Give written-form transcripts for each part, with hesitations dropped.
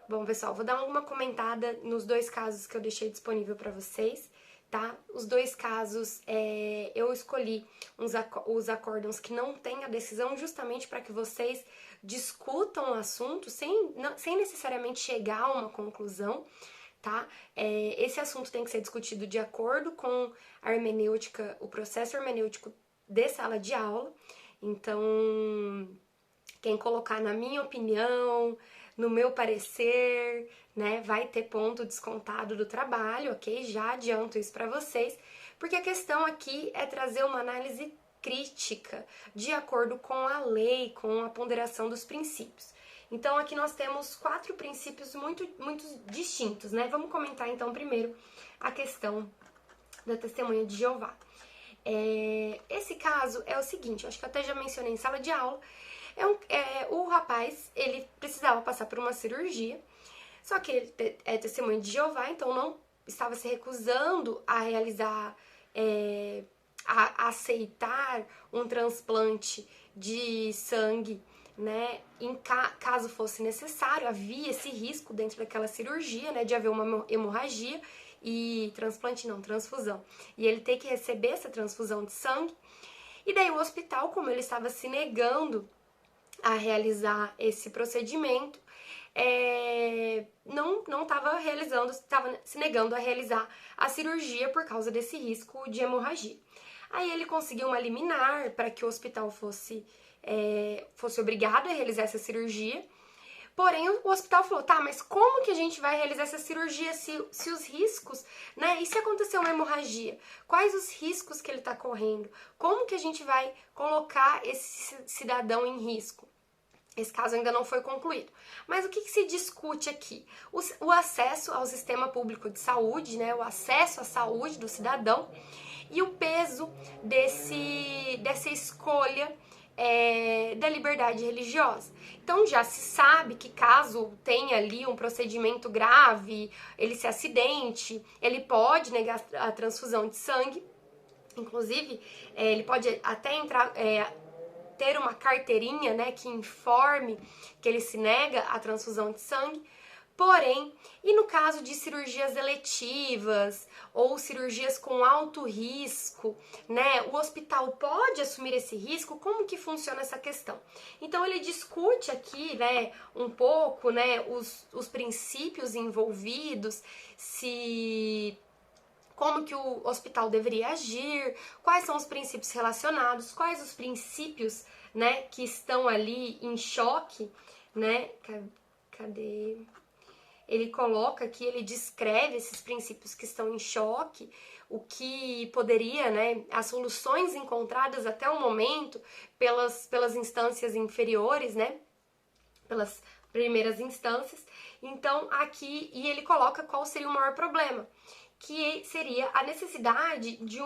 Bom, pessoal, vou dar uma comentada nos dois casos que eu deixei disponível para vocês, tá? Os dois casos, eu escolhi os acórdãos que não têm a decisão justamente para que vocês discutam o assunto sem necessariamente chegar a uma conclusão, tá? Esse assunto tem que ser discutido de acordo com a hermenêutica, o processo hermenêutico de sala de aula. Então, quem colocar na minha opinião, no meu parecer, né, vai ter ponto descontado do trabalho, ok? Já adianto isso para vocês, porque a questão aqui é trazer uma análise crítica de acordo com a lei, com a ponderação dos princípios. Então aqui nós temos 4 princípios muito distintos, né? Vamos comentar então primeiro a questão da testemunha de Jeová. Esse caso é o seguinte, eu acho que eu até já mencionei em sala de aula. O rapaz, ele precisava passar por uma cirurgia, só que ele é testemunha de Jeová, então não estava se recusando a realizar, a aceitar um transplante de sangue, né, caso fosse necessário. Havia esse risco dentro daquela cirurgia, né, de haver uma hemorragia e transfusão. E ele tem que receber essa transfusão de sangue. E daí o hospital, como ele estava se negando a realizar esse procedimento, não estava se negando a realizar a cirurgia por causa desse risco de hemorragia. Aí ele conseguiu uma liminar para que o hospital fosse obrigado a realizar essa cirurgia. Porém, o hospital falou, tá, mas como que a gente vai realizar essa cirurgia se os riscos, né? E se acontecer uma hemorragia? Quais os riscos que ele tá correndo? Como que a gente vai colocar esse cidadão em risco? Esse caso ainda não foi concluído. Mas o que se discute aqui? O acesso ao sistema público de saúde, né? O acesso à saúde do cidadão e o peso dessa escolha da liberdade religiosa. Então já se sabe que caso tenha ali um procedimento grave, ele se acidente, ele pode negar a transfusão de sangue. Inclusive, ele pode até ter uma carteirinha, né, que informe que ele se nega à transfusão de sangue. Porém, e no caso de cirurgias eletivas ou cirurgias com alto risco, né, o hospital pode assumir esse risco? Como que funciona essa questão? Então ele discute aqui, né, um pouco, né, os princípios envolvidos, como que o hospital deveria agir, quais são os princípios relacionados, quais os princípios, né, que estão ali em choque, né? Cadê? Ele coloca aqui, ele descreve esses princípios que estão em choque, o que poderia, né, as soluções encontradas até o momento pelas instâncias inferiores, né, pelas primeiras instâncias. Então, aqui, e ele coloca qual seria o maior problema, que seria a necessidade de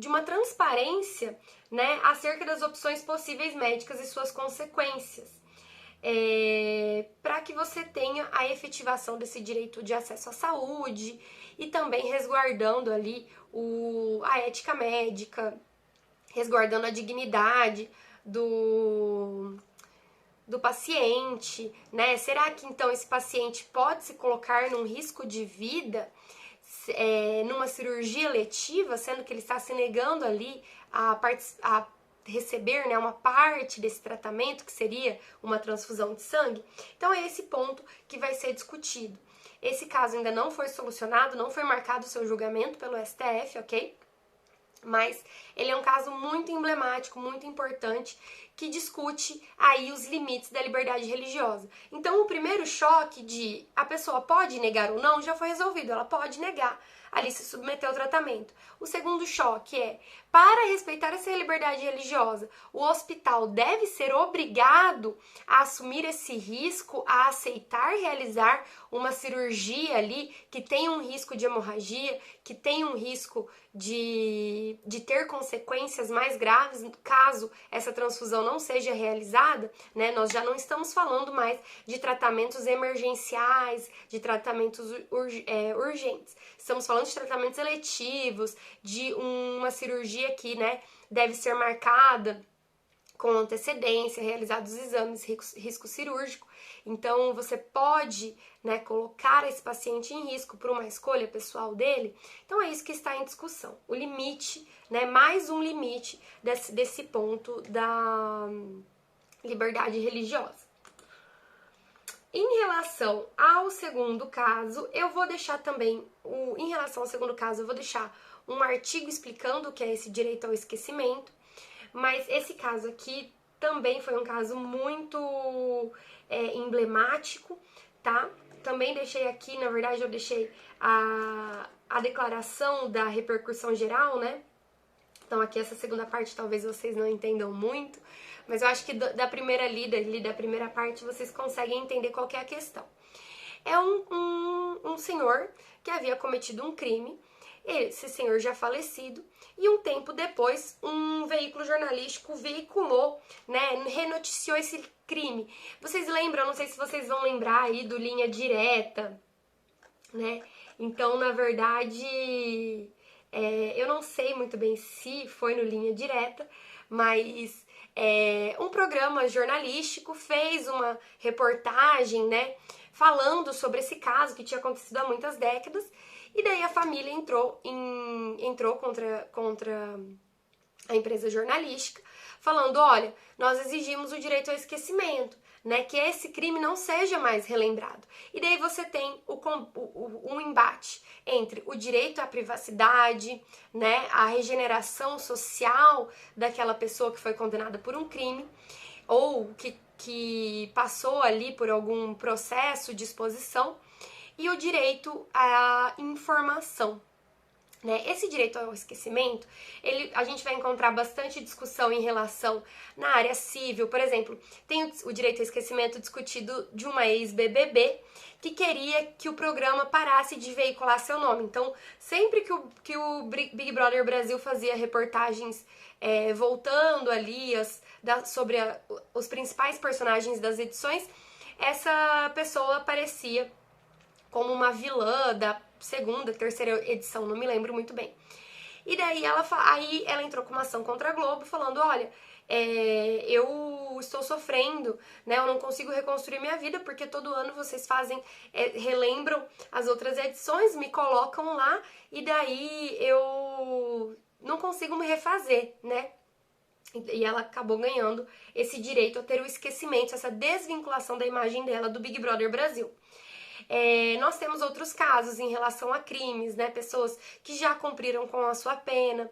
uma transparência, né, acerca das opções possíveis médicas e suas consequências. Para que você tenha a efetivação desse direito de acesso à saúde e também resguardando ali a ética médica, resguardando a dignidade do paciente, né? Será que então esse paciente pode se colocar num risco de vida numa cirurgia letiva, sendo que ele está se negando ali a receber, né, uma parte desse tratamento, que seria uma transfusão de sangue? Então é esse ponto que vai ser discutido. Esse caso ainda não foi solucionado, não foi marcado o seu julgamento pelo STF, ok? Mas ele é um caso muito emblemático, muito importante, que discute aí os limites da liberdade religiosa. Então o primeiro choque de a pessoa pode negar ou não já foi resolvido, ela pode negar, ali se submeter ao tratamento. O segundo choque é, para respeitar essa liberdade religiosa, o hospital deve ser obrigado a assumir esse risco, a aceitar realizar uma cirurgia ali que tem um risco de hemorragia, que tem um risco de ter consequências mais graves caso essa transfusão não seja realizada, né? Nós já não estamos falando mais de tratamentos emergenciais, de tratamentos urgentes. Estamos falando de tratamentos eletivos, de uma cirurgia que, né, deve ser marcada com antecedência, realizados os exames, risco cirúrgico. então você pode, né, colocar esse paciente em risco por uma escolha pessoal dele. Então é isso que está em discussão. O limite, né, mais um limite desse ponto da liberdade religiosa. Em relação ao segundo caso, eu vou deixar também, em relação ao segundo caso, eu vou deixar um artigo explicando o que é esse direito ao esquecimento, mas esse caso aqui também foi um caso muito emblemático, tá? Também deixei aqui, na verdade, eu deixei a declaração da repercussão geral, né? Então aqui essa segunda parte talvez vocês não entendam muito, mas eu acho que da primeira lida, da primeira parte, vocês conseguem entender qual que é a questão. É um senhor que havia cometido um crime, esse senhor já falecido, e um tempo depois um veículo jornalístico veiculou, né, renoticiou esse crime. Vocês lembram, não sei se vocês vão lembrar aí do Linha Direta, né? Então, na verdade, eu não sei muito bem se foi no Linha Direta, mas um programa jornalístico fez uma reportagem, né, falando sobre esse caso que tinha acontecido há muitas décadas, e daí a família entrou contra a empresa jornalística, falando, olha, nós exigimos o direito ao esquecimento, né, que esse crime não seja mais relembrado. E daí você tem um embate entre o direito à privacidade, né, a regeneração social daquela pessoa que foi condenada por um crime, ou que passou ali por algum processo de exposição, e o direito à informação. Né? Esse direito ao esquecimento, a gente vai encontrar bastante discussão em relação na área civil. Por exemplo, tem o direito ao esquecimento discutido de uma ex-BBB que queria que o programa parasse de veicular seu nome. Então, sempre que o Big Brother Brasil fazia reportagens voltando ali sobre os principais personagens das edições, essa pessoa aparecia como uma vilã da segunda, terceira edição, não me lembro muito bem. E daí ela entrou com uma ação contra a Globo, falando, olha, eu estou sofrendo, né, eu não consigo reconstruir minha vida, porque todo ano vocês relembram as outras edições, me colocam lá, e daí eu não consigo me refazer, né? E ela acabou ganhando esse direito a ter o esquecimento, essa desvinculação da imagem dela do Big Brother Brasil. Nós temos outros casos em relação a crimes, né? Pessoas que já cumpriram com a sua pena.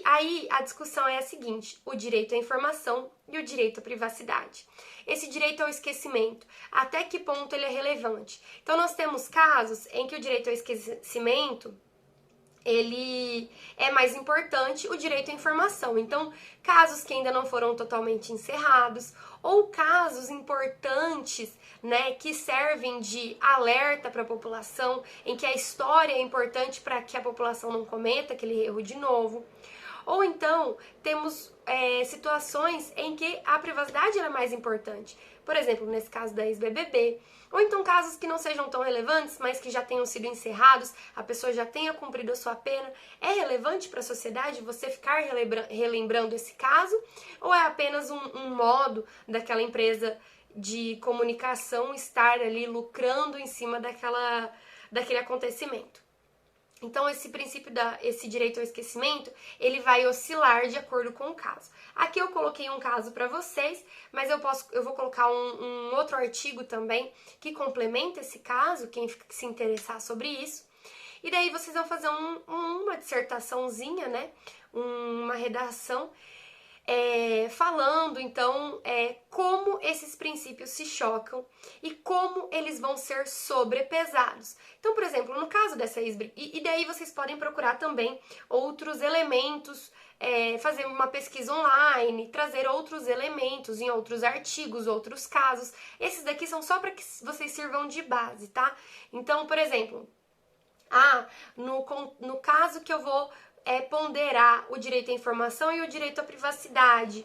Aí a discussão é a seguinte: o direito à informação e o direito à privacidade. Esse direito ao esquecimento, até que ponto ele é relevante? Então nós temos casos em que o direito ao esquecimento ele é mais importante, o direito à informação. Então, casos que ainda não foram totalmente encerrados, ou casos importantes, né, que servem de alerta para a população, em que a história é importante para que a população não cometa aquele erro de novo. Ou então, temos situações em que a privacidade é mais importante. Por exemplo, nesse caso da ex-BBB. Ou então casos que não sejam tão relevantes, mas que já tenham sido encerrados, a pessoa já tenha cumprido a sua pena. É relevante para a sociedade você ficar relembrando esse caso? Ou é apenas um modo daquela empresa de comunicação estar ali lucrando em cima daquele acontecimento? Então, esse princípio esse direito ao esquecimento, ele vai oscilar de acordo com o caso. Aqui eu coloquei um caso para vocês, mas eu vou colocar um outro artigo também que complementa esse caso, quem se interessar sobre isso. E daí vocês vão fazer uma dissertaçãozinha, né? Uma redação falando, então, como esses princípios se chocam e como eles vão ser sobrepesados. Então, por exemplo, no caso dessa e daí vocês podem procurar também outros elementos, fazer uma pesquisa online, trazer outros elementos em outros artigos, outros casos. Esses daqui são só para que vocês sirvam de base, tá? Então, por exemplo, no caso que eu vou ponderar o direito à informação e o direito à privacidade.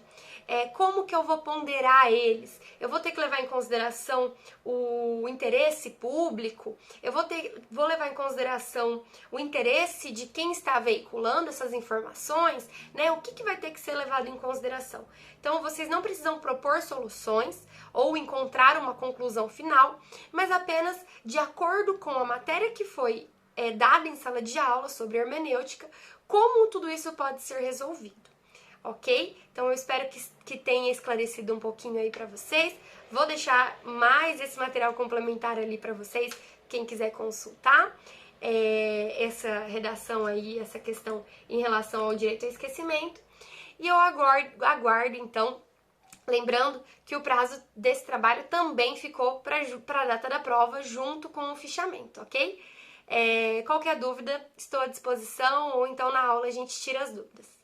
como que eu vou ponderar eles? Eu vou ter que levar em consideração o interesse público? Eu vou levar em consideração o interesse de quem está veiculando essas informações, né? O que vai ter que ser levado em consideração? Então, vocês não precisam propor soluções ou encontrar uma conclusão final, mas apenas de acordo com a matéria que foi dada em sala de aula sobre hermenêutica, como tudo isso pode ser resolvido, ok? Então eu espero que tenha esclarecido um pouquinho aí para vocês. Vou deixar mais esse material complementar ali para vocês, quem quiser consultar essa redação aí, essa questão em relação ao direito ao esquecimento. E eu aguardo então, lembrando que o prazo desse trabalho também ficou para a data da prova junto com o fichamento, ok? Qualquer dúvida, estou à disposição, ou então na aula a gente tira as dúvidas.